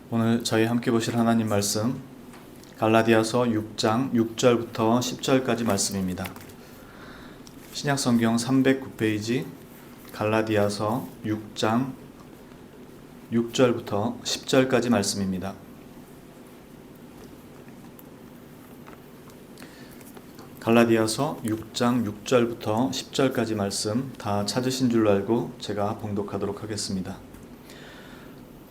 오늘 저희 함께 보실 하나님 말씀 갈라디아서 6장 6절부터 10절까지 말씀입니다. 신약성경 309페이지 갈라디아서 6장 6절부터 10절까지 말씀입니다. 갈라디아서 6장 6절부터 10절까지 말씀 다 찾으신 줄로 알고 제가 봉독하도록 하겠습니다.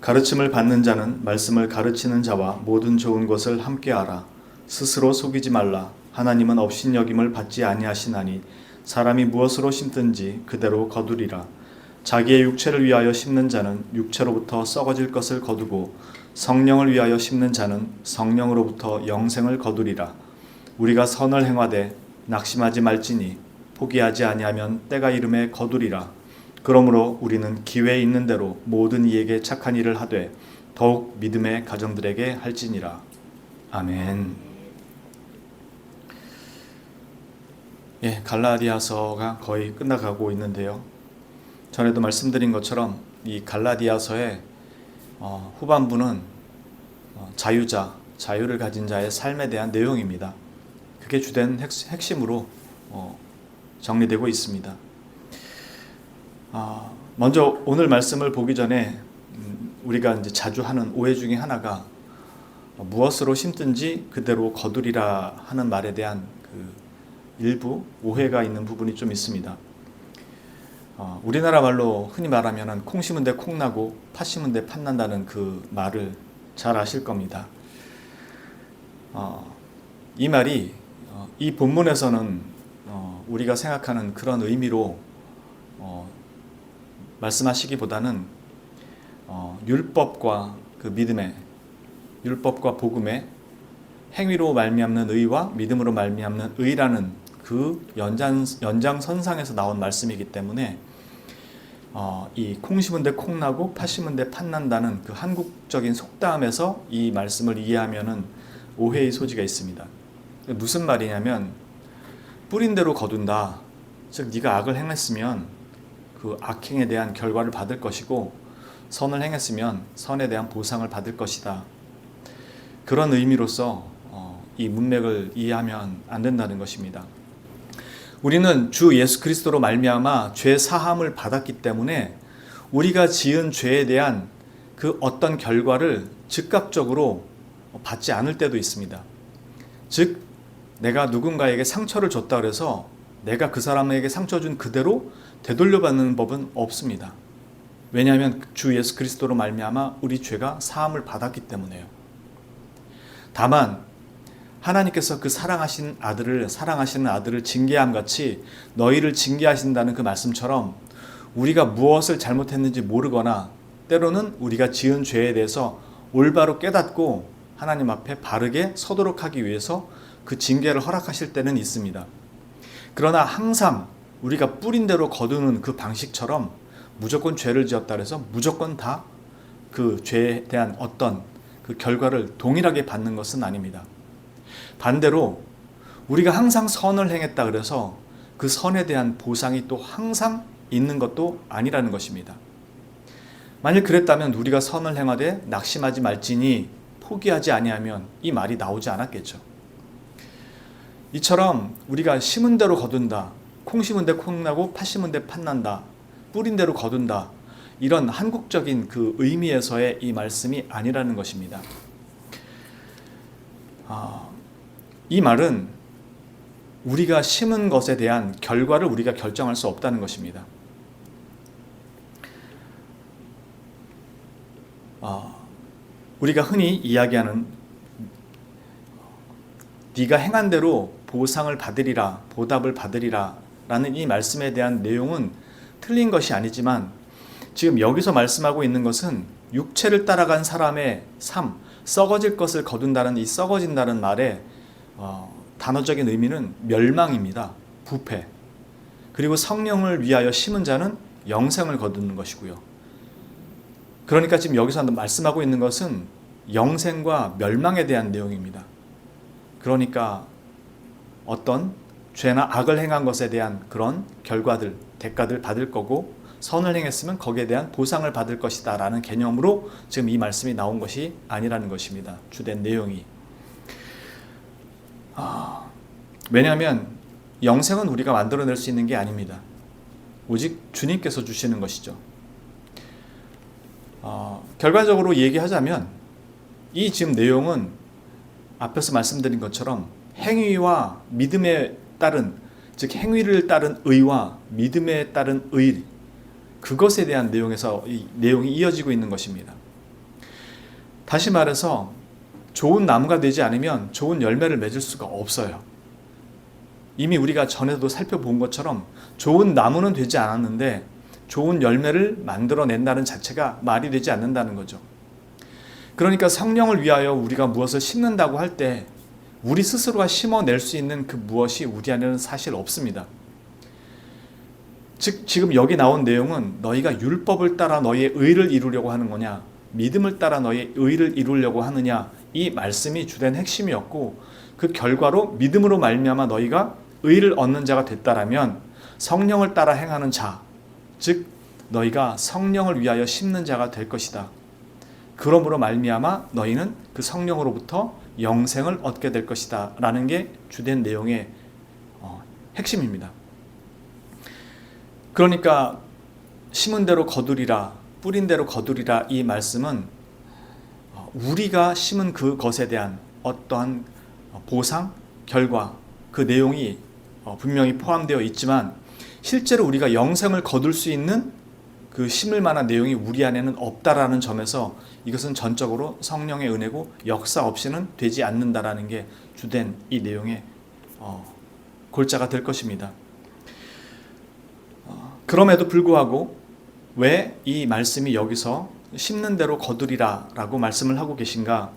가르침을 받는 자는 말씀을 가르치는 자와 모든 좋은 것을 함께 알아. 스스로 속이지 말라. 하나님은 업신여김을 받지 아니하시나니 사람이 무엇으로 심든지 그대로 거두리라. 자기의 육체를 위하여 심는 자는 육체로부터 썩어질 것을 거두고 성령을 위하여 심는 자는 성령으로부터 영생을 거두리라. 우리가 선을 행하되 낙심하지 말지니 포기하지 아니하면 때가 이름에 거두리라. 그러므로 우리는 기회 있는 대로 모든 이에게 착한 일을 하되 더욱 믿음의 가정들에게 할지니라. 아멘. 갈라디아서가 거의 끝나가고 있는데요. 전에도 말씀드린 것처럼 이 갈라디아서의 후반부는 자유를 가진 자의 삶에 대한 내용입니다. 그게 주된 핵심으로 정리되고 있습니다. 먼저 오늘 말씀을 보기 전에 우리가 이제 자주 하는 오해 중에 하나가 무엇으로 심든지 그대로 거두리라 하는 말에 대한 그 일부 오해가 있는 부분이 좀 있습니다. 우리나라 말로 흔히 말하면 콩 심은 데 콩 나고 팥 심은 데 팥 난다는 그 말을 잘 아실 겁니다. 이 말이 이 본문에서는 우리가 생각하는 그런 의미로 말씀하시기보다는 율법과 그 믿음의 율법과 복음의 행위로 말미암는 의와 믿음으로 말미암는 의라는 그 연장선상에서 나온 말씀이기 때문에 이 콩 심은 데 콩 나고 팥 심은 데 팥 난다는 그 한국적인 속담에서 이 말씀을 이해하면은 오해의 소지가 있습니다. 무슨 말이냐면 뿌린 대로 거둔다. 즉 네가 악을 행했으면 그 악행에 대한 결과를 받을 것이고 선을 행했으면 선에 대한 보상을 받을 것이다. 그런 의미로서 이 문맥을 이해하면 안 된다는 것입니다. 우리는 주 예수 그리스도로 말미암아 죄 사함을 받았기 때문에 우리가 지은 죄에 대한 그 어떤 결과를 즉각적으로 받지 않을 때도 있습니다. 즉 내가 누군가에게 상처를 줬다 그래서 내가 그 사람에게 상처 준 그대로 되돌려받는 법은 없습니다. 왜냐하면 주 예수 그리스도로 말미암아 우리 죄가 사함을 받았기 때문에요. 다만 하나님께서 그 사랑하시는 아들을 징계함 같이 너희를 징계하신다는 그 말씀처럼 우리가 무엇을 잘못했는지 모르거나 때로는 우리가 지은 죄에 대해서 올바로 깨닫고 하나님 앞에 바르게 서도록 하기 위해서 그 징계를 허락하실 때는 있습니다. 그러나 항상 우리가 뿌린 대로 거두는 그 방식처럼 무조건 죄를 지었다 해서 무조건 다 그 죄에 대한 어떤 그 결과를 동일하게 받는 것은 아닙니다. 반대로 우리가 항상 선을 행했다 그래서 그 선에 대한 보상이 또 항상 있는 것도 아니라는 것입니다. 만일 그랬다면 우리가 선을 행하되 낙심하지 말지니 포기하지 아니하면 이 말이 나오지 않았겠죠. 이처럼 우리가 심은 대로 거둔다. 콩 심은 데 콩 나고 팥 심은 데 팥 난다. 뿌린 대로 거둔다. 이런 한국적인 그 의미에서의 이 말씀이 아니라는 것입니다. 이 말은 우리가 심은 것에 대한 결과를 우리가 결정할 수 없다는 것입니다. 우리가 흔히 이야기하는 네가 행한 대로 보상을 받으리라, 보답을 받으리라 라는 이 말씀에 대한 내용은 틀린 것이 아니지만 지금 여기서 말씀하고 있는 것은 육체를 따라간 사람의 삶, 썩어질 것을 거둔다는 이 썩어진다는 말의 단어적인 의미는 멸망입니다. 부패. 그리고 성령을 위하여 심은 자는 영생을 거두는 것이고요. 그러니까 지금 여기서 말씀하고 있는 것은 영생과 멸망에 대한 내용입니다. 그러니까 어떤 죄나 악을 행한 것에 대한 그런 결과들, 대가들 받을 거고 선을 행했으면 거기에 대한 보상을 받을 것이다 라는 개념으로 지금 이 말씀이 나온 것이 아니라는 것입니다. 주된 내용이. 왜냐하면 영생은 우리가 만들어낼 수 있는 게 아닙니다. 오직 주님께서 주시는 것이죠. 결과적으로 얘기하자면 이 지금 내용은 앞에서 말씀드린 것처럼 행위와 믿음에 따른, 즉 행위를 따른 의와 믿음에 따른 의, 그것에 대한 내용에서 이 내용이 이어지고 있는 것입니다. 다시 말해서 좋은 나무가 되지 않으면 좋은 열매를 맺을 수가 없어요. 이미 우리가 전에도 살펴본 것처럼 좋은 나무는 되지 않았는데 좋은 열매를 만들어낸다는 자체가 말이 되지 않는다는 거죠. 그러니까 성령을 위하여 우리가 무엇을 심는다고 할 때 우리 스스로가 심어낼 수 있는 그 무엇이 우리 안에는 사실 없습니다. 즉 지금 여기 나온 내용은 너희가 율법을 따라 너희의 의를 이루려고 하는 거냐, 믿음을 따라 너희의 의를 이루려고 하느냐, 이 말씀이 주된 핵심이었고, 그 결과로 믿음으로 말미암아 너희가 의를 얻는 자가 됐다라면 성령을 따라 행하는 자, 즉 너희가 성령을 위하여 심는 자가 될 것이다. 그러므로 말미암아 너희는 그 성령으로부터 영생을 얻게 될 것이다 라는 게 주된 내용의 핵심입니다. 그러니까 심은 대로 거두리라, 뿌린 대로 거두리라, 이 말씀은 우리가 심은 그것에 대한 어떠한 보상, 결과, 그 내용이 분명히 포함되어 있지만 실제로 우리가 영생을 거둘 수 있는 그 심을 만한 내용이 우리 안에는 없다라는 점에서 이것은 전적으로 성령의 은혜고 역사 없이는 되지 않는다라는 게 주된 이 내용의 골자가 될 것입니다. 그럼에도 불구하고 왜 이 말씀이 여기서 심는 대로 거두리라 라고 말씀을 하고 계신가?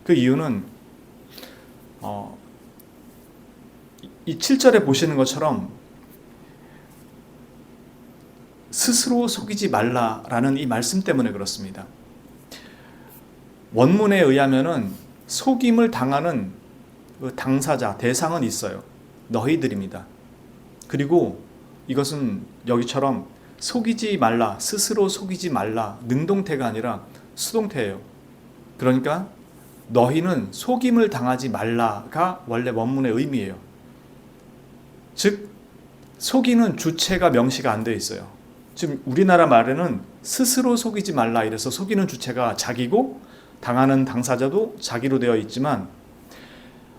그 이유는 이 7절에 보시는 것처럼 스스로 속이지 말라라는 이 말씀 때문에 그렇습니다. 원문에 의하면은 속임을 당하는 그 당사자, 대상은 있어요. 너희들입니다. 그리고 이것은 여기처럼 속이지 말라, 스스로 속이지 말라, 능동태가 아니라 수동태예요. 그러니까 너희는 속임을 당하지 말라가 원래 원문의 의미예요. 즉 속이는 주체가 명시가 안 되어 있어요. 지금 우리나라 말에는 스스로 속이지 말라 이래서 속이는 주체가 자기고 당하는 당사자도 자기로 되어 있지만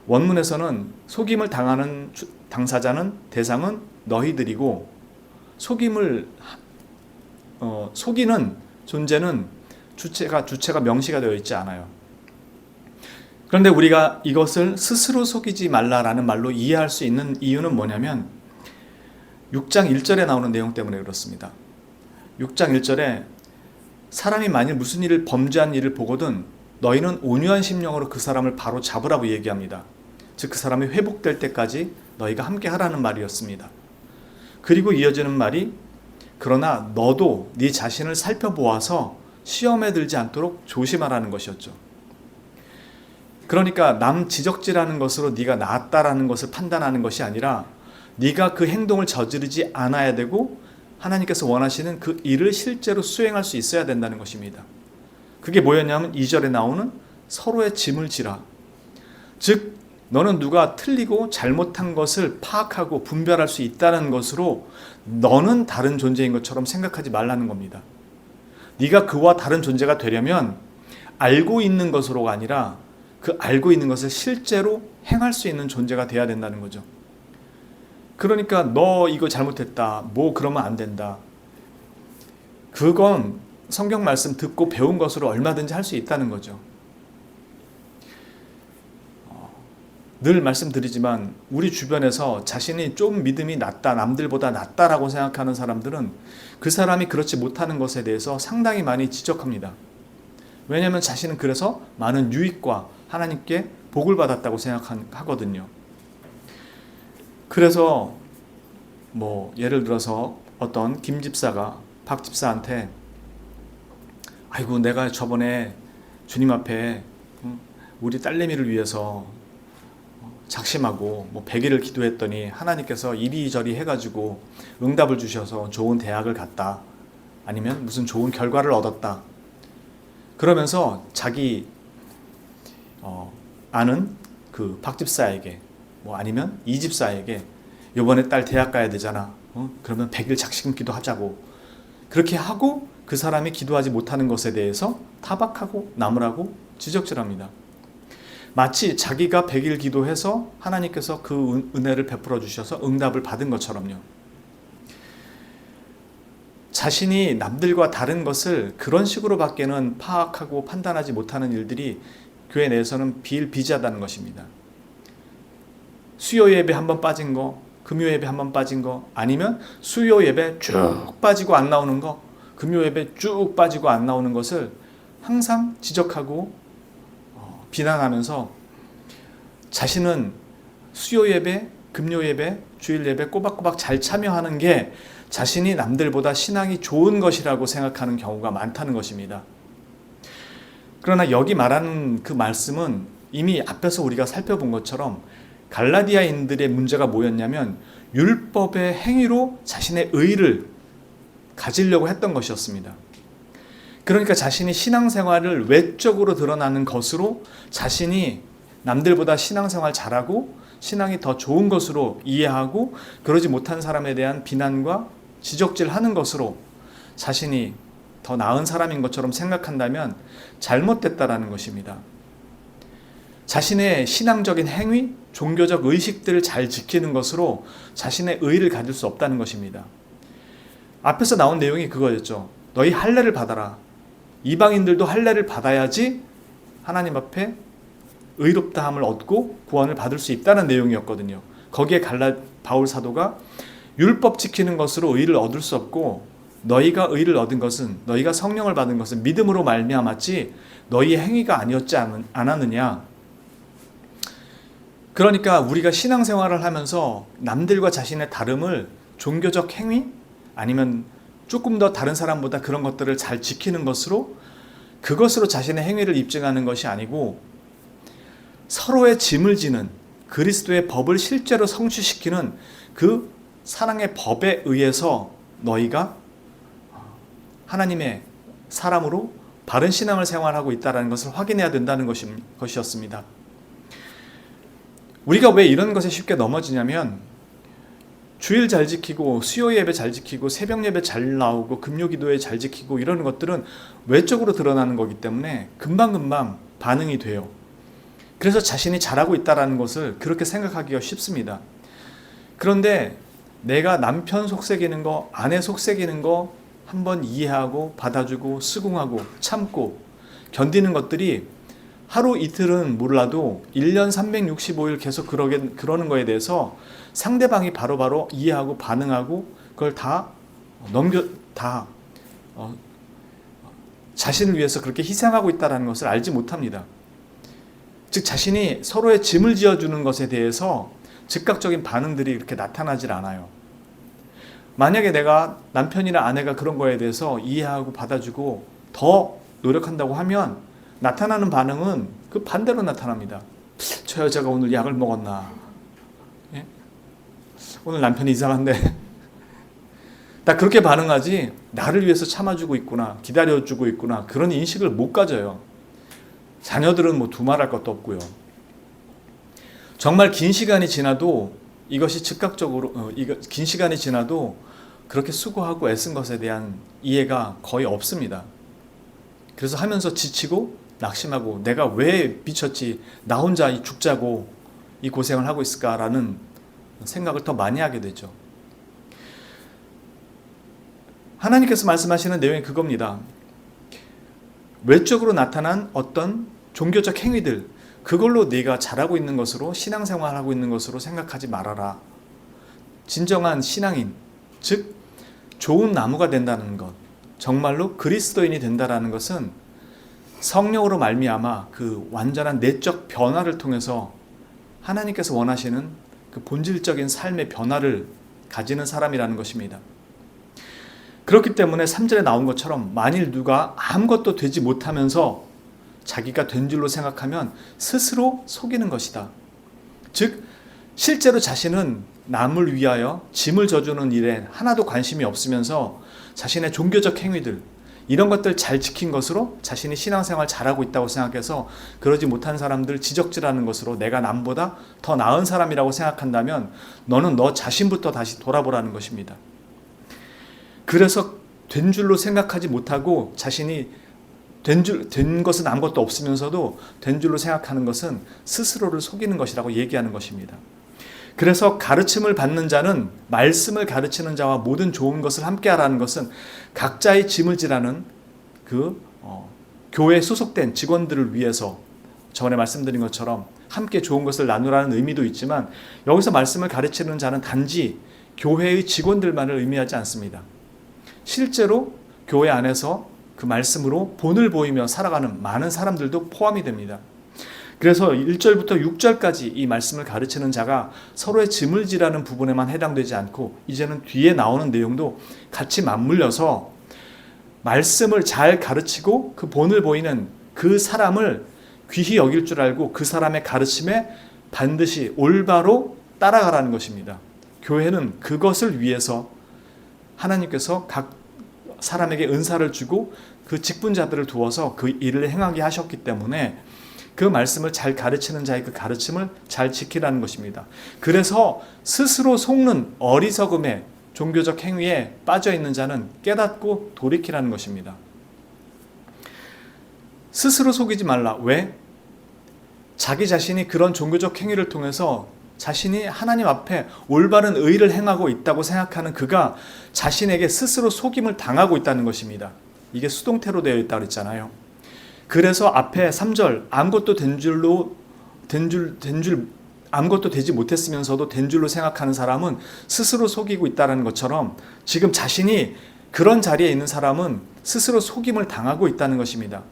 원문에서는 속임을 당하는 당사자는, 대상은 너희들이고 속임을 속이는 존재는 주체가 명시가 되어 있지 않아요. 그런데 우리가 이것을 스스로 속이지 말라라는 말로 이해할 수 있는 이유는 뭐냐면 6장 1절에 나오는 내용 때문에 그렇습니다. 6장 1절에 사람이 만일 무슨 일을 범죄한 일을 보거든 너희는 온유한 심령으로 그 사람을 바로 잡으라고 얘기합니다. 즉 그 사람이 회복될 때까지 너희가 함께 하라는 말이었습니다. 그리고 이어지는 말이 그러나 너도 네 자신을 살펴보아서 시험에 들지 않도록 조심하라는 것이었죠. 그러니까 남 지적질하는 것으로 네가 나았다라는 것을 판단하는 것이 아니라 네가 그 행동을 저지르지 않아야 되고 하나님께서 원하시는 그 일을 실제로 수행할 수 있어야 된다는 것입니다. 그게 뭐였냐면 2절에 나오는 서로의 짐을 지라. 즉 너는 누가 틀리고 잘못한 것을 파악하고 분별할 수 있다는 것으로 너는 다른 존재인 것처럼 생각하지 말라는 겁니다. 네가 그와 다른 존재가 되려면 알고 있는 것으로가 아니라 그 알고 있는 것을 실제로 행할 수 있는 존재가 돼야 된다는 거죠. 그러니까 너 이거 잘못했다, 뭐 그러면 안 된다, 그건 성경 말씀 듣고 배운 것으로 얼마든지 할 수 있다는 거죠. 늘 말씀드리지만 우리 주변에서 자신이 좀 믿음이 낮다, 남들보다 낮다라고 생각하는 사람들은 그 사람이 그렇지 못하는 것에 대해서 상당히 많이 지적합니다. 왜냐하면 자신은 그래서 많은 유익과 하나님께 복을 받았다고 생각하거든요. 그래서 뭐 예를 들어서 어떤 김 집사가 박 집사한테 아이고 내가 저번에 주님 앞에 우리 딸내미를 위해서 작심하고 뭐 100일을 기도했더니 하나님께서 이리저리 해가지고 응답을 주셔서 좋은 대학을 갔다. 아니면 무슨 좋은 결과를 얻었다. 그러면서 자기 아는 그 박집사에게 뭐 아니면 이집사에게 요번에 딸 대학 가야 되잖아. 그러면 100일 작심기도 하자고. 그렇게 하고 그 사람이 기도하지 못하는 것에 대해서 타박하고 나무라고 지적질합니다. 마치 자기가 100일 기도해서 하나님께서 그 은혜를 베풀어 주셔서 응답을 받은 것처럼요. 자신이 남들과 다른 것을 그런 식으로밖에는 파악하고 판단하지 못하는 일들이 교회 내에서는 비일비재하다는 것입니다. 수요 예배 한번 빠진 거, 금요 예배 한번 빠진 거, 아니면 수요 예배 쭉 빠지고 안 나오는 거, 금요 예배 쭉 빠지고 안 나오는 것을 항상 지적하고 비난하면서 자신은 수요 예배, 금요 예배, 주일 예배 꼬박꼬박 잘 참여하는 게 자신이 남들보다 신앙이 좋은 것이라고 생각하는 경우가 많다는 것입니다. 그러나 여기 말하는 그 말씀은 이미 앞에서 우리가 살펴본 것처럼 갈라디아인들의 문제가 뭐였냐면 율법의 행위로 자신의 의를 가지려고 했던 것이었습니다. 그러니까 자신이 신앙생활을 외적으로 드러나는 것으로 자신이 남들보다 신앙생활 잘하고 신앙이 더 좋은 것으로 이해하고 그러지 못한 사람에 대한 비난과 지적질하는 것으로 자신이 더 나은 사람인 것처럼 생각한다면 잘못됐다라는 것입니다. 자신의 신앙적인 행위, 종교적 의식들을 잘 지키는 것으로 자신의 의의를 가질 수 없다는 것입니다. 앞에서 나온 내용이 그거였죠. 너희 할례를 받아라. 이방인들도 할례를 받아야지 하나님 앞에 의롭다함을 얻고 구원을 받을 수 있다는 내용이었거든요. 거기에 바울 사도가 율법 지키는 것으로 의를 얻을 수 없고 너희가 의를 얻은 것은 너희가 성령을 받은 것은 믿음으로 말미암았지 너희의 행위가 아니었지 않았느냐. 그러니까 우리가 신앙생활을 하면서 남들과 자신의 다름을 종교적 행위 아니면 조금 더 다른 사람보다 그런 것들을 잘 지키는 것으로 그것으로 자신의 행위를 입증하는 것이 아니고 서로의 짐을 지는 그리스도의 법을 실제로 성취시키는 그 사랑의 법에 의해서 너희가 하나님의 사람으로 바른 신앙을 생활하고 있다는 것을 확인해야 된다는 것이었습니다. 우리가 왜 이런 것에 쉽게 넘어지냐면 주일 잘 지키고 수요 예배 잘 지키고 새벽 예배 잘 나오고 금요 기도회 잘 지키고 이런 것들은 외적으로 드러나는 거기 때문에 금방금방 반응이 돼요. 그래서 자신이 잘하고 있다는 것을 그렇게 생각하기가 쉽습니다. 그런데 내가 남편 속삭이는 거, 아내 속삭이는 거 한번 이해하고 받아주고 수긍하고 참고 견디는 것들이 하루 이틀은 몰라도 1년 365일 계속 그러는 거에 대해서 상대방이 바로바로 이해하고 반응하고 그걸 자신을 위해서 그렇게 희생하고 있다는 것을 알지 못합니다. 즉 자신이 서로의 짐을 지어주는 것에 대해서 즉각적인 반응들이 이렇게 나타나질 않아요. 만약에 내가 남편이나 아내가 그런 거에 대해서 이해하고 받아주고 더 노력한다고 하면 나타나는 반응은 그 반대로 나타납니다. 저 여자가 오늘 약을 먹었나? 예? 오늘 남편이 이상한데? 나 그렇게 반응하지 나를 위해서 참아주고 있구나, 기다려주고 있구나 그런 인식을 못 가져요. 자녀들은 뭐 두말할 것도 없고요. 정말 긴 시간이 지나도 이것이 즉각적으로 긴 시간이 지나도 그렇게 수고하고 애쓴 것에 대한 이해가 거의 없습니다. 그래서 하면서 지치고 낙심하고 내가 왜 미쳤지, 나 혼자 죽자고 이 고생을 하고 있을까라는 생각을 더 많이 하게 되죠. 하나님께서 말씀하시는 내용이 그겁니다. 외적으로 나타난 어떤 종교적 행위들, 그걸로 네가 잘하고 있는 것으로 신앙생활하고 있는 것으로 생각하지 말아라. 진정한 신앙인, 즉 좋은 나무가 된다는 것, 정말로 그리스도인이 된다는 것은 성령으로 말미암아 그 완전한 내적 변화를 통해서 하나님께서 원하시는 그 본질적인 삶의 변화를 가지는 사람이라는 것입니다. 그렇기 때문에 3절에 나온 것처럼 만일 누가 아무것도 되지 못하면서 자기가 된 줄로 생각하면 스스로 속이는 것이다. 즉 실제로 자신은 남을 위하여 짐을 져주는 일에 하나도 관심이 없으면서 자신의 종교적 행위들, 이런 것들 잘 지킨 것으로 자신이 신앙생활 잘하고 있다고 생각해서 그러지 못한 사람들 지적질하는 것으로 내가 남보다 더 나은 사람이라고 생각한다면 너는 너 자신부터 다시 돌아보라는 것입니다. 그래서 된 줄로 생각하지 못하고 자신이 된 것은 아무것도 없으면서도 된 줄로 생각하는 것은 스스로를 속이는 것이라고 얘기하는 것입니다. 그래서 가르침을 받는 자는 말씀을 가르치는 자와 모든 좋은 것을 함께하라는 것은 각자의 짐을 지라는 교회에 소속된 직원들을 위해서 전에 말씀드린 것처럼 함께 좋은 것을 나누라는 의미도 있지만, 여기서 말씀을 가르치는 자는 단지 교회의 직원들만을 의미하지 않습니다. 실제로 교회 안에서 그 말씀으로 본을 보이며 살아가는 많은 사람들도 포함이 됩니다. 그래서 1절부터 6절까지 이 말씀을 가르치는 자가 서로의 짐을 지라는 부분에만 해당되지 않고 이제는 뒤에 나오는 내용도 같이 맞물려서 말씀을 잘 가르치고 그 본을 보이는 그 사람을 귀히 여길 줄 알고 그 사람의 가르침에 반드시 올바로 따라가라는 것입니다. 교회는 그것을 위해서 하나님께서 각 사람에게 은사를 주고 그 직분자들을 두어서 그 일을 행하게 하셨기 때문에 그 말씀을 잘 가르치는 자의 그 가르침을 잘 지키라는 것입니다. 그래서 스스로 속는 어리석음의 종교적 행위에 빠져 있는 자는 깨닫고 돌이키라는 것입니다. 스스로 속이지 말라. 왜? 자기 자신이 그런 종교적 행위를 통해서 자신이 하나님 앞에 올바른 의를 행하고 있다고 생각하는 그가 자신에게 스스로 속임을 당하고 있다는 것입니다. 이게 수동태로 되어 있다고 그랬잖아요. 그래서 앞에 3절 아무것도 아무것도 되지 못했으면서도 된 줄로 생각하는 사람은 스스로 속이고 있다는 것처럼 지금 자신이 그런 자리에 있는 사람은 스스로 속임을 당하고 있다는 것입니다.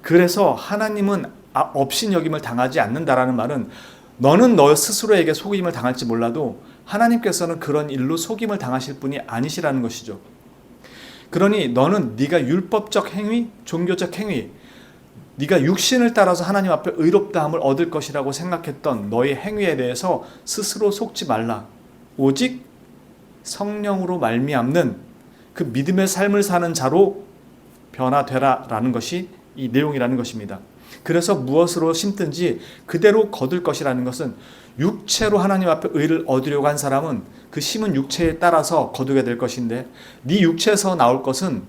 그래서 하나님은 업신여김을 당하지 않는다라는 말은 너는 너 스스로에게 속임을 당할지 몰라도 하나님께서는 그런 일로 속임을 당하실 분이 아니시라는 것이죠. 그러니 너는 네가 율법적 행위, 종교적 행위, 네가 육신을 따라서 하나님 앞에 의롭다함을 얻을 것이라고 생각했던 너의 행위에 대해서 스스로 속지 말라. 오직 성령으로 말미암는 그 믿음의 삶을 사는 자로 변화되라라는 것이 이 내용이라는 것입니다. 그래서 무엇으로 심든지 그대로 거둘 것이라는 것은 육체로 하나님 앞에 의를 얻으려고 한 사람은 그 심은 육체에 따라서 거두게 될 것인데 네 육체에서 나올 것은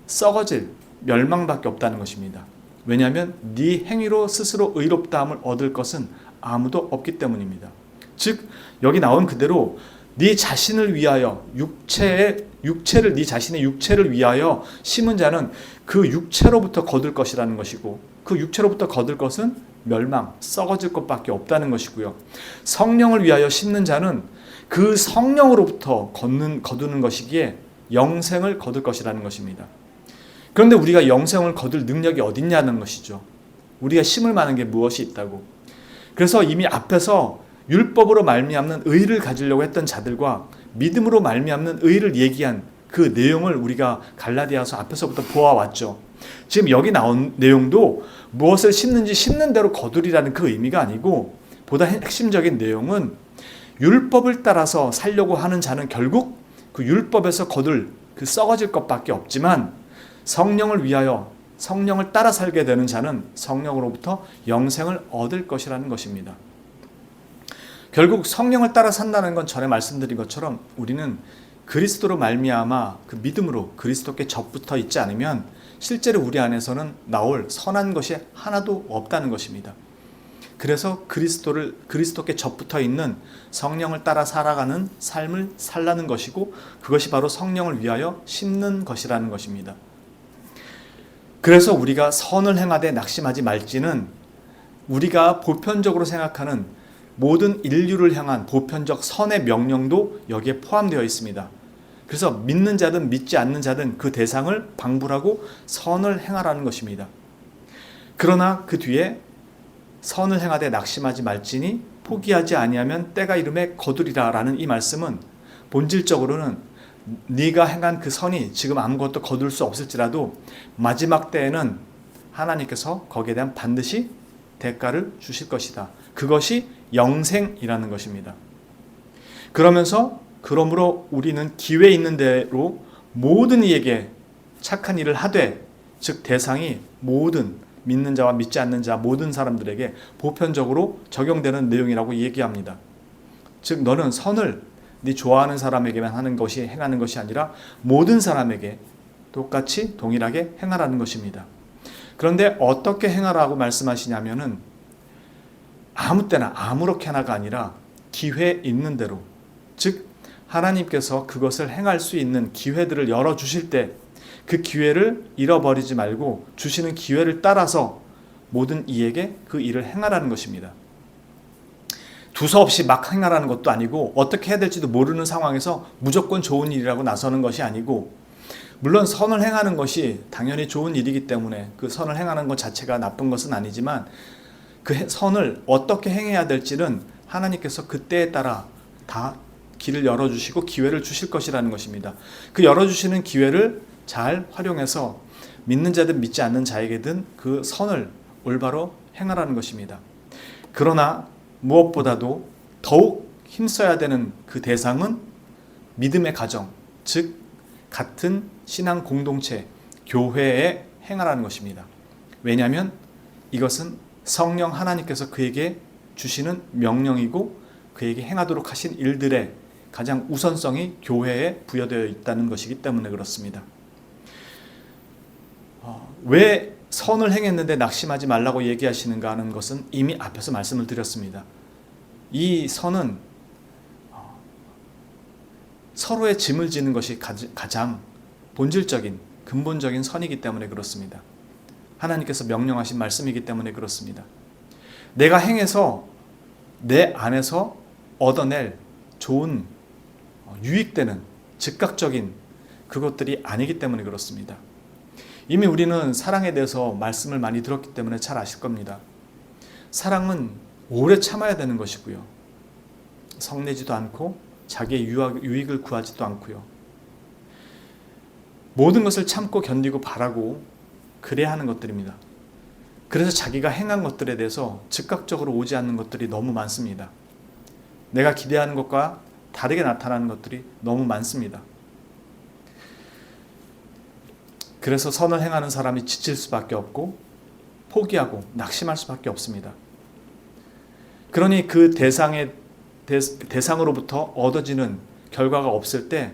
썩어질 멸망밖에 없다는 것입니다. 왜냐하면 네 행위로 스스로 의롭다함을 얻을 것은 아무도 없기 때문입니다. 즉 여기 나온 그대로 네 자신을 위하여 네 자신의 육체를 위하여 심은 자는 그 육체로부터 거둘 것이라는 것이고 그 육체로부터 거둘 것은 멸망, 썩어질 것밖에 없다는 것이고요. 성령을 위하여 심는 자는 그 성령으로부터 거두는 것이기에 영생을 거둘 것이라는 것입니다. 그런데 우리가 영생을 거둘 능력이 어딨냐는 것이죠. 우리가 심을 만한 게 무엇이 있다고. 그래서 이미 앞에서 율법으로 말미암는 의를 가지려고 했던 자들과 믿음으로 말미암는 의를 얘기한 그 내용을 우리가 갈라디아서 앞에서부터 보아왔죠. 지금 여기 나온 내용도 무엇을 심는지 심는 대로 거두리라는 그 의미가 아니고 보다 핵심적인 내용은 율법을 따라서 살려고 하는 자는 결국 그 율법에서 거둘 그 썩어질 것밖에 없지만 성령을 위하여 성령을 따라 살게 되는 자는 성령으로부터 영생을 얻을 것이라는 것입니다. 결국 성령을 따라 산다는 건 전에 말씀드린 것처럼 우리는 그리스도로 말미암아 그 믿음으로 그리스도께 접붙어 있지 않으면 실제로 우리 안에서는 나올 선한 것이 하나도 없다는 것입니다. 그래서 그리스도께 접붙어 있는 성령을 따라 살아가는 삶을 살라는 것이고 그것이 바로 성령을 위하여 심는 것이라는 것입니다. 그래서 우리가 선을 행하되 낙심하지 말지는 우리가 보편적으로 생각하는 모든 인류를 향한 보편적 선의 명령도 여기에 포함되어 있습니다. 그래서 믿는 자든 믿지 않는 자든 그 대상을 방불하고 선을 행하라는 것입니다. 그러나 그 뒤에 선을 행하되 낙심하지 말지니 포기하지 아니하면 때가 이름에 거두리라 라는 이 말씀은 본질적으로는 네가 행한 그 선이 지금 아무것도 거둘 수 없을지라도 마지막 때에는 하나님께서 거기에 대한 반드시 대가를 주실 것이다. 그것이 영생이라는 것입니다. 그러므로 우리는 기회 있는 대로 모든 이에게 착한 일을 하되, 즉 대상이 모든 믿는 자와 믿지 않는 자 모든 사람들에게 보편적으로 적용되는 내용이라고 얘기합니다. 즉 너는 선을 네 좋아하는 사람에게만 행하는 것이 아니라 모든 사람에게 똑같이 동일하게 행하라는 것입니다. 그런데 어떻게 행하라고 말씀하시냐면은 아무 때나 아무렇게나가 아니라 기회 있는 대로, 즉 하나님께서 그것을 행할 수 있는 기회들을 열어주실 때 그 기회를 잃어버리지 말고 주시는 기회를 따라서 모든 이에게 그 일을 행하라는 것입니다. 두서없이 막 행하라는 것도 아니고, 어떻게 해야 될지도 모르는 상황에서 무조건 좋은 일이라고 나서는 것이 아니고, 물론 선을 행하는 것이 당연히 좋은 일이기 때문에 그 선을 행하는 것 자체가 나쁜 것은 아니지만, 그 선을 어떻게 행해야 될지는 하나님께서 그때에 따라 다 길을 열어주시고 기회를 주실 것이라는 것입니다. 그 열어주시는 기회를 잘 활용해서 믿는 자든 믿지 않는 자에게든 그 선을 올바로 행하라는 것입니다. 그러나 무엇보다도 더욱 힘써야 되는 그 대상은 믿음의 가정, 즉 같은 신앙 공동체, 교회에 행하라는 것입니다. 왜냐하면 이것은 성령 하나님께서 그에게 주시는 명령이고 그에게 행하도록 하신 일들의 가장 우선성이 교회에 부여되어 있다는 것이기 때문에 그렇습니다. 왜 선을 행했는데 낙심하지 말라고 얘기하시는가 하는 것은 이미 앞에서 말씀을 드렸습니다. 이 선은 서로의 짐을 지는 것이 가장 본질적인 근본적인 선이기 때문에 그렇습니다. 하나님께서 명령하신 말씀이기 때문에 그렇습니다. 내가 행해서 내 안에서 얻어낼 좋은 유익되는 즉각적인 그것들이 아니기 때문에 그렇습니다. 이미 우리는 사랑에 대해서 말씀을 많이 들었기 때문에 잘 아실 겁니다. 사랑은 오래 참아야 되는 것이고요. 성내지도 않고 자기의 유익을 구하지도 않고요. 모든 것을 참고 견디고 바라고 그래야 하는 것들입니다. 그래서 자기가 행한 것들에 대해서 즉각적으로 오지 않는 것들이 너무 많습니다. 내가 기대하는 것과 다르게 나타나는 것들이 너무 많습니다. 그래서 선을 행하는 사람이 지칠 수밖에 없고 포기하고 낙심할 수밖에 없습니다. 그러니 그 대상으로부터 얻어지는 결과가 없을 때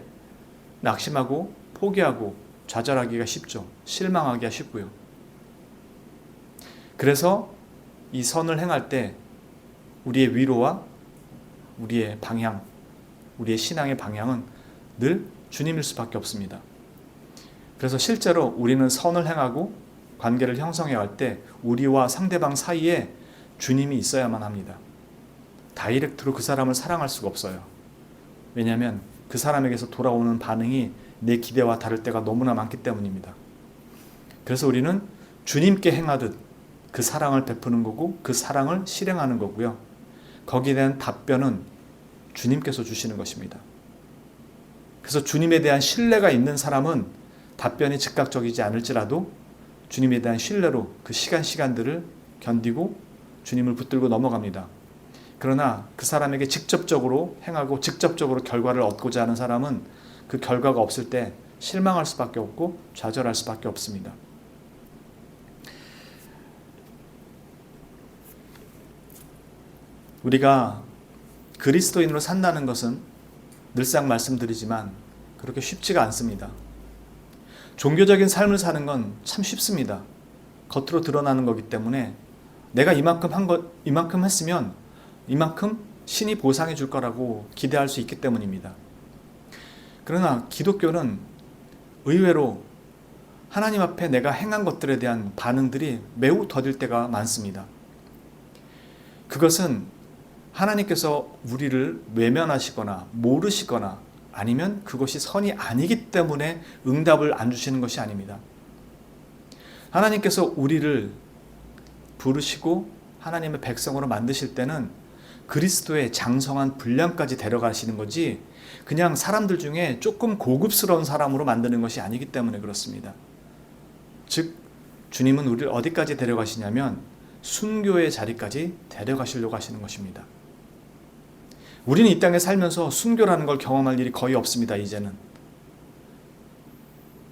낙심하고 포기하고 좌절하기가 쉽죠. 실망하기가 쉽고요. 그래서 이 선을 행할 때 우리의 위로와 우리의 방향, 우리의 신앙의 방향은 늘 주님일 수밖에 없습니다. 그래서 실제로 우리는 선을 행하고 관계를 형성해 갈 때 우리와 상대방 사이에 주님이 있어야만 합니다. 다이렉트로 그 사람을 사랑할 수가 없어요. 왜냐하면 그 사람에게서 돌아오는 반응이 내 기대와 다를 때가 너무나 많기 때문입니다. 그래서 우리는 주님께 행하듯 그 사랑을 베푸는 거고 그 사랑을 실행하는 거고요. 거기에 대한 답변은 주님께서 주시는 것입니다. 그래서 주님에 대한 신뢰가 있는 사람은 답변이 즉각적이지 않을지라도 주님에 대한 신뢰로 그 시간들을 견디고 주님을 붙들고 넘어갑니다. 그러나 그 사람에게 직접적으로 행하고 직접적으로 결과를 얻고자 하는 사람은 그 결과가 없을 때 실망할 수밖에 없고 좌절할 수밖에 없습니다. 우리가 그리스도인으로 산다는 것은 늘상 말씀드리지만 그렇게 쉽지가 않습니다. 종교적인 삶을 사는 건 참 쉽습니다. 겉으로 드러나는 거기 때문에 내가 이만큼 했으면 이만큼 신이 보상해 줄 거라고 기대할 수 있기 때문입니다. 그러나 기독교는 의외로 하나님 앞에 내가 행한 것들에 대한 반응들이 매우 더딜 때가 많습니다. 그것은 하나님께서 우리를 외면하시거나 모르시거나 아니면 그것이 선이 아니기 때문에 응답을 안 주시는 것이 아닙니다. 하나님께서 우리를 부르시고 하나님의 백성으로 만드실 때는 그리스도의 장성한 분량까지 데려가시는 거지 그냥 사람들 중에 조금 고급스러운 사람으로 만드는 것이 아니기 때문에 그렇습니다. 즉 주님은 우리를 어디까지 데려가시냐면 순교의 자리까지 데려가시려고 하시는 것입니다. 우리는 이 땅에 살면서 순교라는 걸 경험할 일이 거의 없습니다. 이제는.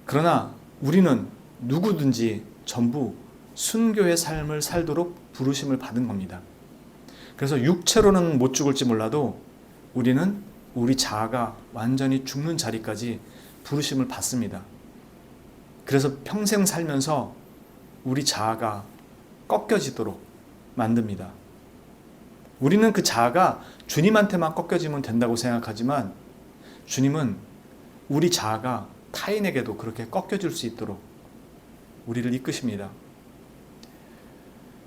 그러나 우리는 누구든지 전부 순교의 삶을 살도록 부르심을 받은 겁니다. 그래서 육체로는 못 죽을지 몰라도 우리는 우리 자아가 완전히 죽는 자리까지 부르심을 받습니다. 그래서 평생 살면서 우리 자아가 꺾여지도록 만듭니다. 우리는 그 자아가 주님한테만 꺾여지면 된다고 생각하지만 주님은 우리 자아가 타인에게도 그렇게 꺾여질 수 있도록 우리를 이끄십니다.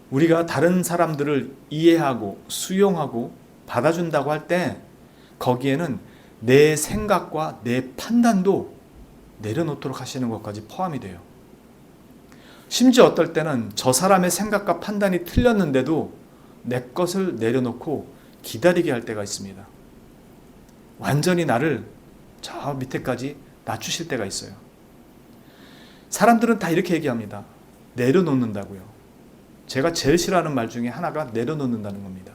우리가 다른 사람들을 이해하고 수용하고 받아준다고 할 때 거기에는 내 생각과 내 판단도 내려놓도록 하시는 것까지 포함이 돼요. 심지어 어떨 때는 저 사람의 생각과 판단이 틀렸는데도 내 것을 내려놓고 기다리게 할 때가 있습니다. 완전히 나를 저 밑에까지 낮추실 때가 있어요. 사람들은 다 이렇게 얘기합니다. 내려놓는다고요. 제가 제일 싫어하는 말 중에 하나가 내려놓는다는 겁니다.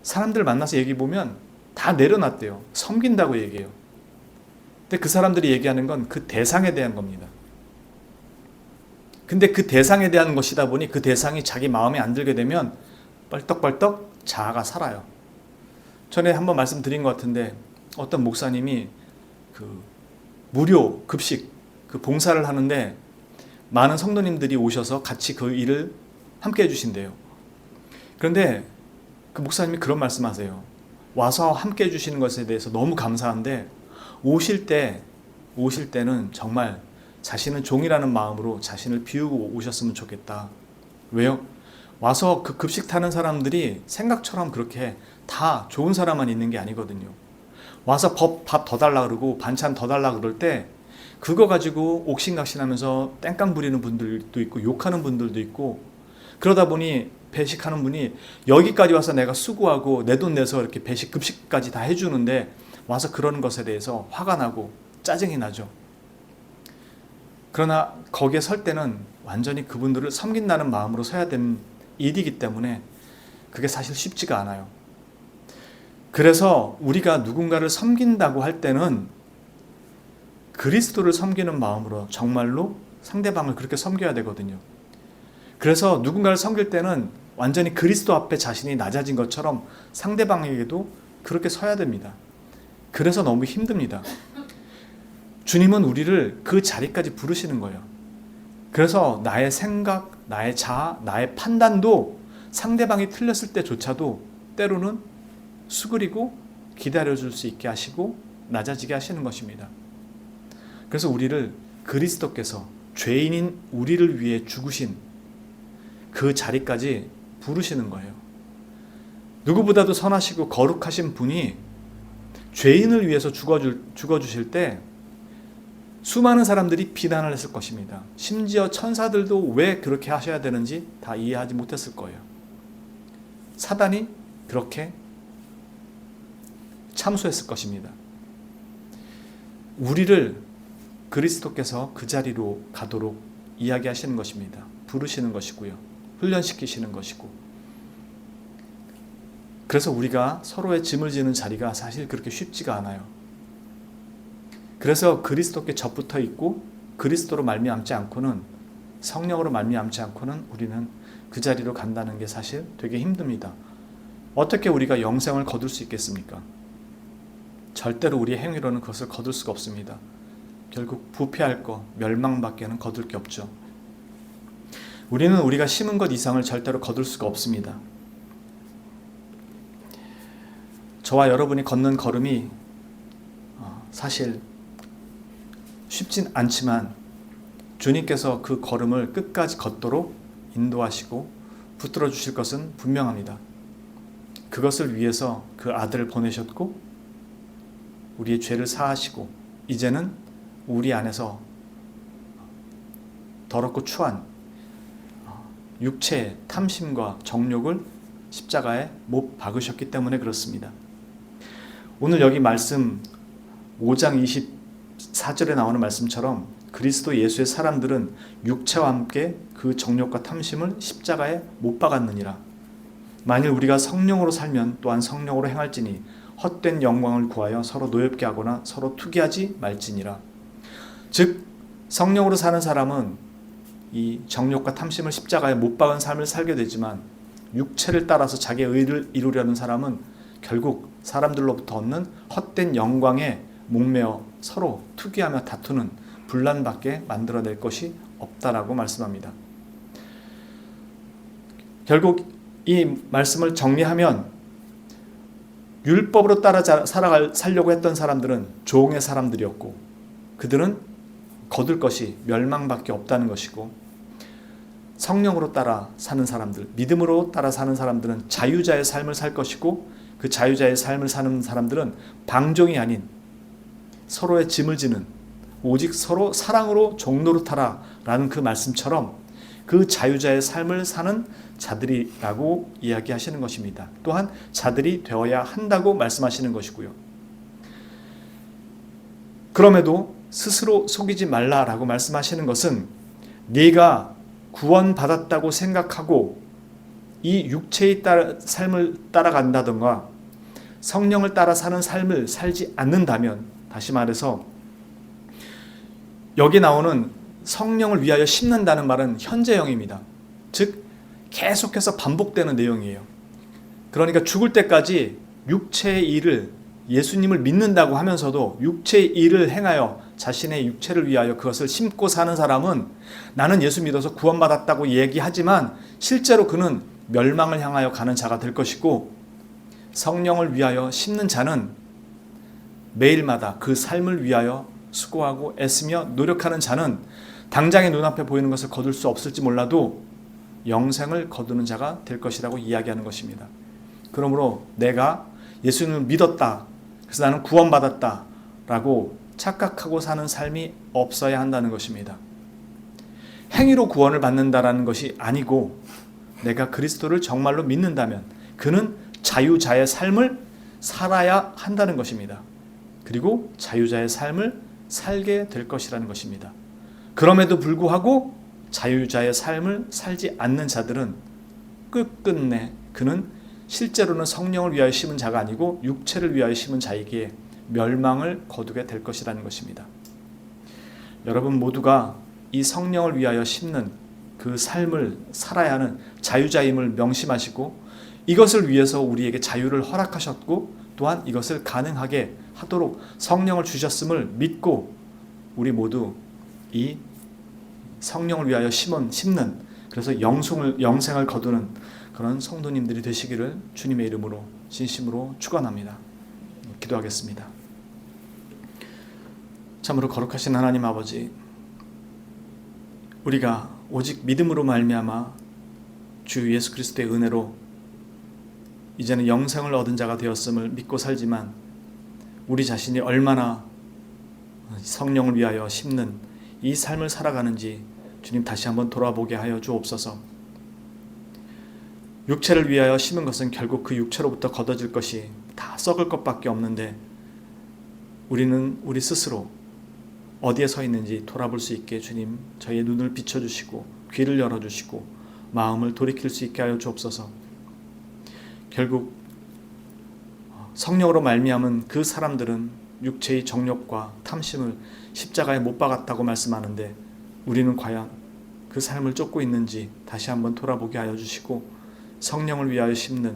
사람들 만나서 얘기 보면 다 내려놨대요. 섬긴다고 얘기해요. 근데 그 사람들이 얘기하는 건 그 대상에 대한 겁니다. 근데 그 대상에 대한 것이다 보니 그 대상이 자기 마음에 안 들게 되면 뻘떡뻘떡 자아가 살아요. 전에 한번 말씀드린 것 같은데 어떤 목사님이 그 무료 급식 그 봉사를 하는데 많은 성도님들이 오셔서 같이 그 일을 함께 해주신대요. 그런데 그 목사님이 그런 말씀하세요. 와서 함께 해주시는 것에 대해서 너무 감사한데 오실 때는 정말 자신은 종이라는 마음으로 자신을 비우고 오셨으면 좋겠다. 왜요? 와서 그 급식 타는 사람들이 생각처럼 그렇게 다 좋은 사람만 있는 게 아니거든요. 와서 밥 더 달라 그러고 반찬 더 달라 그럴 때 그거 가지고 옥신각신하면서 땡깡 부리는 분들도 있고 욕하는 분들도 있고 그러다 보니 배식하는 분이 여기까지 와서 내가 수고하고 내 돈 내서 이렇게 배식 급식까지 다 해주는데 와서 그러는 것에 대해서 화가 나고 짜증이 나죠. 그러나 거기에 설 때는 완전히 그분들을 섬긴다는 마음으로 서야 되는 일이기 때문에 그게 사실 쉽지가 않아요. 그래서 우리가 누군가를 섬긴다고 할 때는 그리스도를 섬기는 마음으로 정말로 상대방을 그렇게 섬겨야 되거든요. 그래서 누군가를 섬길 때는 완전히 그리스도 앞에 자신이 낮아진 것처럼 상대방에게도 그렇게 서야 됩니다. 그래서 너무 힘듭니다. 주님은 우리를 그 자리까지 부르시는 거예요. 그래서 나의 생각, 나의 자아, 나의 판단도 상대방이 틀렸을 때조차도 때로는 수그리고 기다려줄 수 있게 하시고 낮아지게 하시는 것입니다. 그래서 우리를 그리스도께서 죄인인 우리를 위해 죽으신 그 자리까지 부르시는 거예요. 누구보다도 선하시고 거룩하신 분이 죄인을 위해서 죽어주실 때 수많은 사람들이 비난을 했을 것입니다. 심지어 천사들도 왜 그렇게 하셔야 되는지 다 이해하지 못했을 거예요. 사단이 그렇게 참소했을 것입니다. 우리를 그리스도께서 그 자리로 가도록 이야기하시는 것입니다. 부르시는 것이고요. 훈련시키시는 것이고. 그래서 우리가 서로의 짐을 지는 자리가 사실 그렇게 쉽지가 않아요. 그래서 그리스도께 접붙어 있고 그리스도로 말미암지 않고는 성령으로 말미암지 않고는 우리는 그 자리로 간다는 게 사실 되게 힘듭니다. 어떻게 우리가 영생을 거둘 수 있겠습니까? 절대로 우리의 행위로는 그것을 거둘 수가 없습니다. 결국 부패할 것, 멸망밖에는 거둘 게 없죠. 우리는 우리가 심은 것 이상을 절대로 거둘 수가 없습니다. 저와 여러분이 걷는 걸음이 사실 쉽진 않지만 주님께서 그 걸음을 끝까지 걷도록 인도하시고 붙들어 주실 것은 분명합니다. 그것을 위해서 그 아들을 보내셨고 우리의 죄를 사하시고 이제는 우리 안에서 더럽고 추한 육체의 탐심과 정욕을 십자가에 못 박으셨기 때문에 그렇습니다. 오늘 여기 말씀 5장 24절에 나오는 말씀처럼 그리스도 예수의 사람들은 육체와 함께 그 정욕과 탐심을 십자가에 못 박았느니라. 만일 우리가 성령으로 살면 또한 성령으로 행할지니 헛된 영광을 구하여 서로 노엽게 하거나 서로 투기하지 말지니라. 즉 성령으로 사는 사람은 이 정욕과 탐심을 십자가에 못 박은 삶을 살게 되지만, 육체를 따라서 자기의 의를 이루려는 사람은 결국 사람들로부터 얻는 헛된 영광에 목매어 서로 투기하며 다투는 분란밖에 만들어낼 것이 없다라고 말씀합니다. 결국 이 말씀을 정리하면, 율법으로 따라 살려고 했던 사람들은 종의 사람들이었고, 그들은 거둘 것이 멸망밖에 없다는 것이고, 성령으로 따라 사는 사람들, 믿음으로 따라 사는 사람들은 자유자의 삶을 살 것이고, 그 자유자의 삶을 사는 사람들은 방종이 아닌 서로의 짐을 지는, 오직 서로 사랑으로 종노릇하라 라는 그 말씀처럼 그 자유자의 삶을 사는 자들이라고 이야기하시는 것입니다. 또한 자들이 되어야 한다고 말씀하시는 것이고요. 그럼에도 스스로 속이지 말라라고 말씀하시는 것은, 네가 구원받았다고 생각하고 이 육체의 삶을 따라간다던가 성령을 따라 사는 삶을 살지 않는다면, 다시 말해서 여기 나오는 성령을 위하여 심는다는 말은 현재형입니다. 즉 계속해서 반복되는 내용이에요. 그러니까 죽을 때까지 육체의 일을, 예수님을 믿는다고 하면서도 육체의 일을 행하여 자신의 육체를 위하여 그것을 심고 사는 사람은, 나는 예수 믿어서 구원받았다고 얘기하지만 실제로 그는 멸망을 향하여 가는 자가 될 것이고, 성령을 위하여 심는 자는 매일마다 그 삶을 위하여 수고하고 애쓰며 노력하는 자는 당장의 눈앞에 보이는 것을 거둘 수 없을지 몰라도 영생을 거두는 자가 될 것이라고 이야기하는 것입니다. 그러므로 내가 예수님을 믿었다, 그래서 나는 구원받았다 라고 착각하고 사는 삶이 없어야 한다는 것입니다. 행위로 구원을 받는다라는 것이 아니고, 내가 그리스도를 정말로 믿는다면 그는 자유자의 삶을 살아야 한다는 것입니다. 그리고 자유자의 삶을 살게 될 것이라는 것입니다. 그럼에도 불구하고 자유자의 삶을 살지 않는 자들은 끝끝내 그는 실제로는 성령을 위하여 심은 자가 아니고 육체를 위하여 심은 자이기에 멸망을 거두게 될 것이라는 것입니다. 여러분 모두가 이 성령을 위하여 심는 그 삶을 살아야 하는 자유자임을 명심하시고, 이것을 위해서 우리에게 자유를 허락하셨고 또한 이것을 가능하게 하도록 성령을 주셨음을 믿고, 우리 모두 이 성령을 위하여 심는, 그래서 영생을 거두는 그런 성도님들이 되시기를 주님의 이름으로 진심으로 축원합니다. 기도하겠습니다. 참으로 거룩하신 하나님 아버지, 우리가 오직 믿음으로 말미암아 주 예수 그리스도의 은혜로 이제는 영생을 얻은 자가 되었음을 믿고 살지만, 우리 자신이 얼마나 성령을 위하여 심는 이 삶을 살아가는지 주님 다시 한번 돌아보게 하여 주옵소서. 육체를 위하여 심은 것은 결국 그 육체로부터 거둬질 것이 다 썩을 것밖에 없는데, 우리는 우리 스스로 어디에 서 있는지 돌아볼 수 있게 주님 저희의 눈을 비춰주시고 귀를 열어주시고 마음을 돌이킬 수 있게 하여 주옵소서. 결국 성령으로 말미암은 그 사람들은 육체의 정욕과 탐심을 십자가에 못 박았다고 말씀하는데, 우리는 과연 그 삶을 쫓고 있는지 다시 한번 돌아보게 하여 주시고, 성령을 위하여 심는,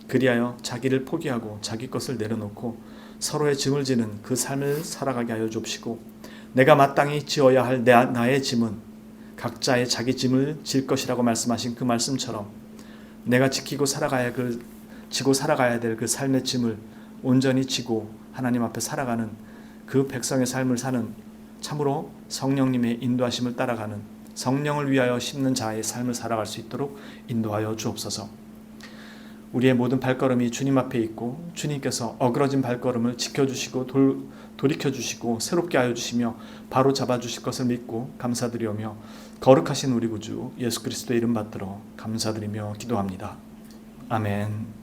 그리하여 자기를 포기하고 자기 것을 내려놓고 서로의 짐을 지는 그 삶을 살아가게 하여 주옵시고, 내가 마땅히 지어야 할 나의 짐은 각자의 자기 짐을 질 것이라고 말씀하신 그 말씀처럼, 내가 지고 살아가야 될 그 삶의 짐을 온전히 지고 하나님 앞에 살아가는 그 백성의 삶을 사는, 참으로 성령님의 인도하심을 따라가는, 성령을 위하여 심는 자의 삶을 살아갈 수 있도록 인도하여 주옵소서. 우리의 모든 발걸음이 주님 앞에 있고, 주님께서 어그러진 발걸음을 지켜주시고 돌이켜주시고 새롭게 하여 주시며 바로 잡아주실 것을 믿고 감사드리오며, 거룩하신 우리 구주 예수 그리스도의 이름 받들어 감사드리며 기도합니다. 아멘.